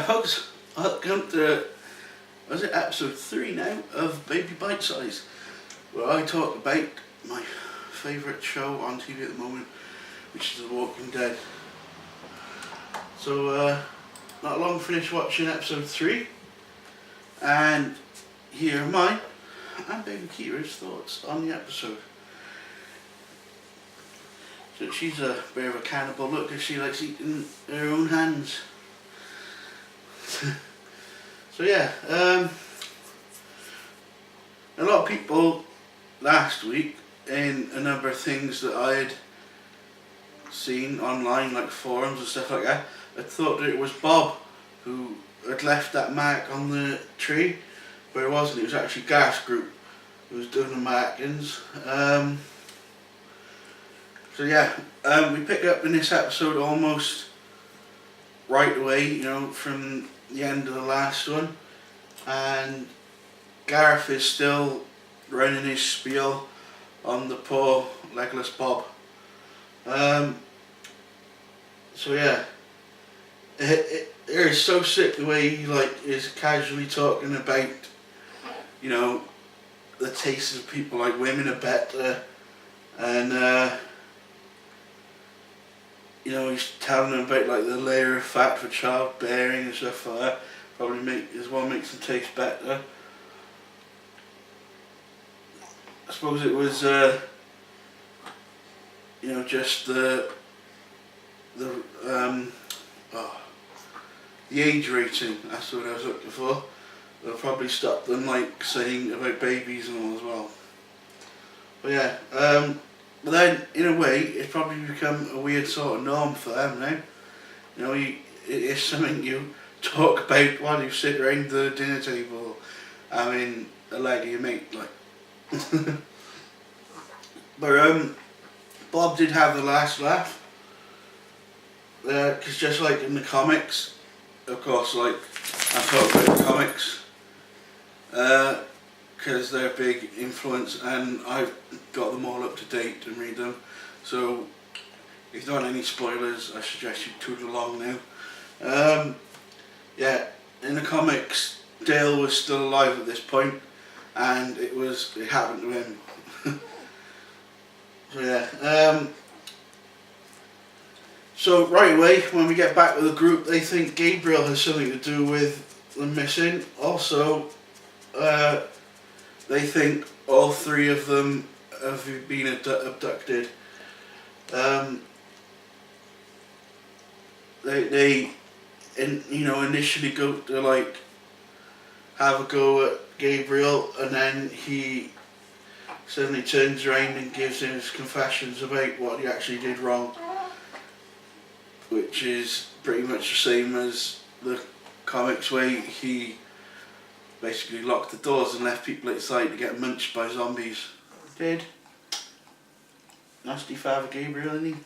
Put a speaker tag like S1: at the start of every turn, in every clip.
S1: folks, welcome to, was it episode 3 now of Baby Bite Size, where I talk about my favourite show on TV at the moment, which is The Walking Dead. So, not long finished watching episode 3, and here are mine and baby Keira's thoughts on the episode. So she's a bit of a cannibal, look, because she likes eating her own hands. So yeah, a lot of people last week in a number of things that I had seen online, like forums and stuff like that, I thought that it was Bob who had left that mark on the tree, but it wasn't. It was actually Gas Group who was doing the markings. So yeah, we pick up in this episode almost right away, you know, from the end of the last one, and Gareth is still running his spiel on the poor legless Bob. So yeah, it is so sick the way he is casually talking about, you know, the tastes of people, like women are better, and you know, he's telling them about like the layer of fat for childbearing and stuff like that. Probably makes them taste better. I suppose it was, you know, just the age rating. That's what I was looking for. They'll probably stop them like saying about babies and all as well. But yeah. But then, in a way, it's probably become a weird sort of norm for them now. You know, it is something you talk about while you sit around the dinner table, having a leg of your mate, like. But Bob did have the last laugh, because just like in the comics, of course, like I'm talking about the comics, because they're a big influence, and I've got them all up to date and read them. So if you don't want any spoilers, I suggest you toot along now. Yeah, in the comics, Dale was still alive at this point, and it happened to him. So yeah. So right away, when we get back with the group, they think Gabriel has something to do with the missing. Also, they think all 3 of them have been abducted. They initially go to like have a go at Gabriel, and then he suddenly turns around and gives him his confessions about what he actually did wrong, which is pretty much the same as the comics way he basically locked the doors and left people outside to get munched by zombies. Did. Nasty Father Gabriel, isn't he?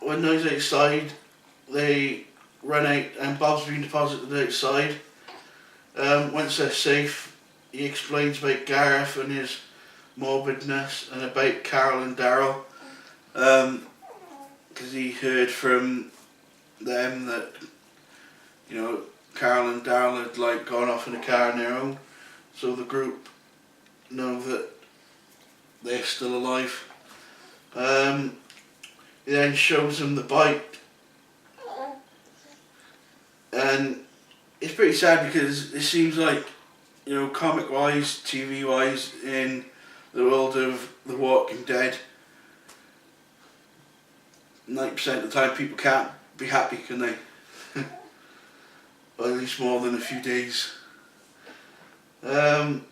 S1: When those outside, they run out and Bob's been deposited outside. Once they're safe, he explains about Gareth and his morbidness, and about Carol and Daryl, because he heard from them that, you know, Carol and Daryl had like gone off in a car on their own, so the group know that they're still alive. He then shows them the bike, and it's pretty sad because it seems like, you know, comic wise, TV wise, in the world of The Walking Dead, 90% of the time people can't be happy, can they? Or at least more than a few days. Then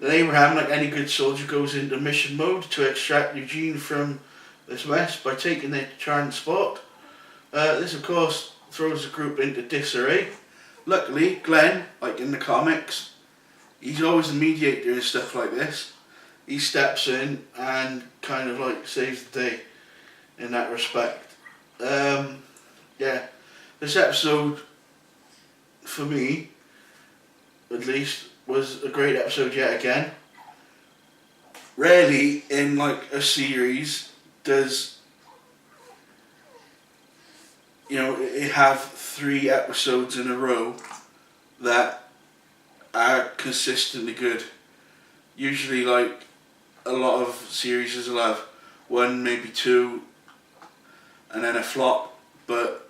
S1: Abraham, like any good soldier, goes into mission mode to extract Eugene from this mess by taking their transport. This of course throws the group into disarray. Luckily, Glenn, like in the comics, he's always the mediator and stuff like this. He steps in and kind of like saves the day in that respect. Yeah, this episode, for me, at least, was a great episode yet again. Rarely in like a series does it have 3 episodes in a row that are consistently good. Usually, like, a lot of series will have 1, maybe 2, and then a flop. But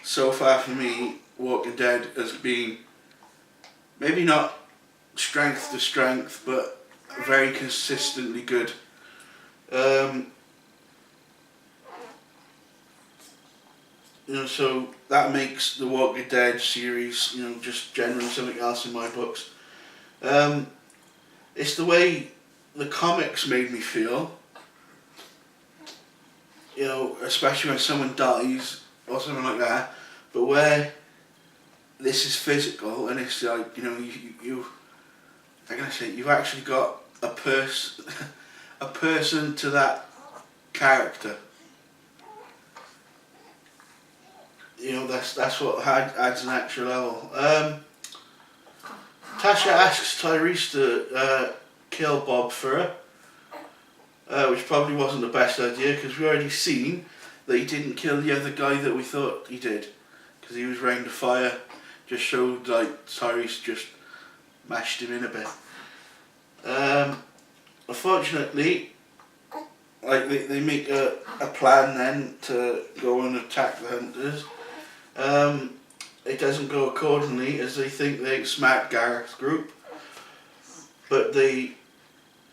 S1: so far for me, Walking Dead has been maybe not strength to strength, but very consistently good. So that makes the Walking Dead series, just generally something else in my books. It's the way the comics made me feel, especially when someone dies or something like that, but where this is physical and it's like, you've actually got a person to that character. That's what adds an extra level. Tasha asks Tyrese to kill Bob for her, which probably wasn't the best idea because we already seen that he didn't kill the other guy that we thought he did, because he was around the fire. Just showed like Tyrese just mashed him in a bit. Unfortunately, like they make a plan then to go and attack the hunters. It doesn't go accordingly, as they think they smacked Gareth's group, but they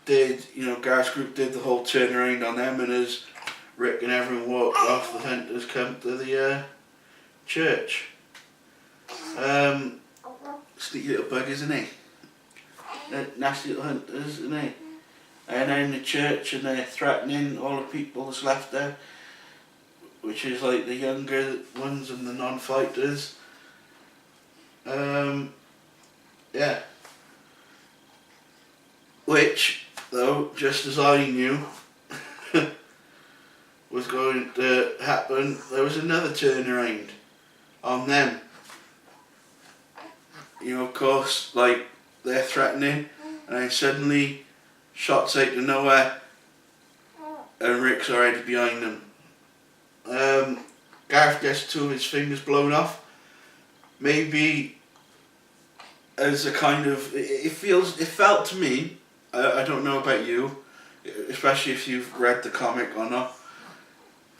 S1: did. Gareth's group did the whole turnaround on them, and as Rick and everyone walked off, the hunters come to the church. Sneaky little buggers, isn't he? Nasty little hunters, isn't he? And they're in the church and they're threatening all the people that's left there, which is like the younger ones and the non-fighters. Yeah. Which, though, just as I knew was going to happen, there was another turnaround on them. Of course, like, they're threatening, and then suddenly shots out of nowhere, and Rick's already behind them. Gareth gets 2 of his fingers blown off. Maybe as a kind of, it felt to me, I don't know about you, especially if you've read the comic or not,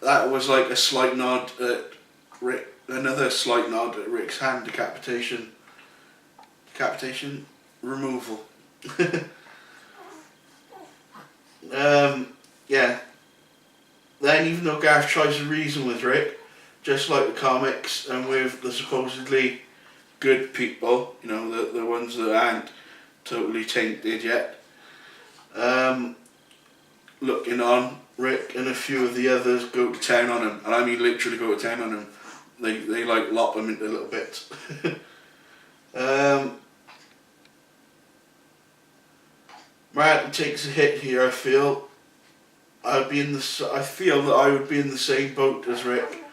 S1: that was like a slight nod at Rick, another slight nod at Rick's hand decapitation removal. Yeah. Then, even though Gareth tries to reason with Rick, just like the comics and with the supposedly good people, the ones that aren't totally tainted yet, looking on, Rick and a few of the others go to town on him, and I mean literally go to town on him. They like lop him into little bits. Martin takes a hit here. I feel that I would be in the same boat as Rick.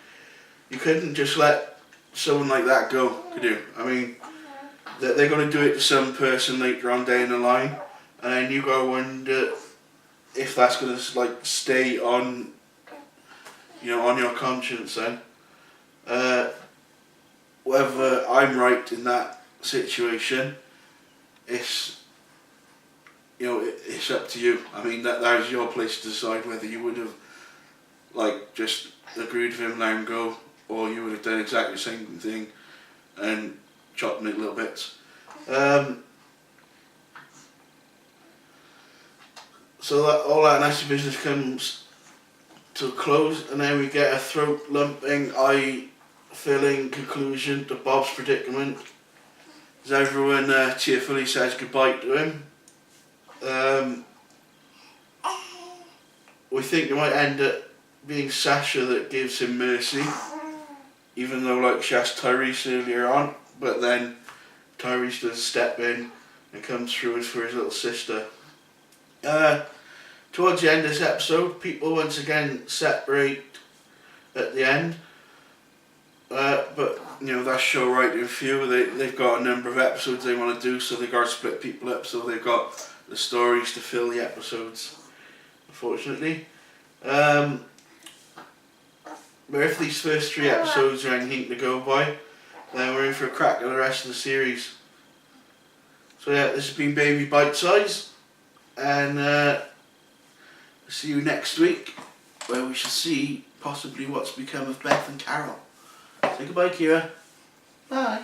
S1: You couldn't just let someone like that go, could you? I mean, they're going to do it to some person later on down the line, and then you go wonder if that's going to like stay on, on your conscience then. Whether I'm right in that situation, it's up to you. I mean, that is your place to decide whether you would have like just agreed with him, let him go, or you would have done exactly the same thing and chopped him into little bits. So all that nasty business comes to a close, and then we get a throat lumping, eye filling conclusion to Bob's predicament, as everyone cheerfully says goodbye to him. We think it might end up being Sasha that gives him mercy, even though like she asked Tyrese earlier on, but then Tyrese does step in and comes through for his little sister. Towards the end of this episode, people once again separate at the end, but that's show right in few. They've got a number of episodes they want to do, so they've got to split people up, so they've got the stories to fill the episodes, unfortunately. But if these first 3 episodes are anything to go by, then we're in for a crack at the rest of the series. So yeah, this has been Baby Bite Size, and see you next week, where we shall see possibly what's become of Beth and Carol. Say goodbye, Keira. Bye.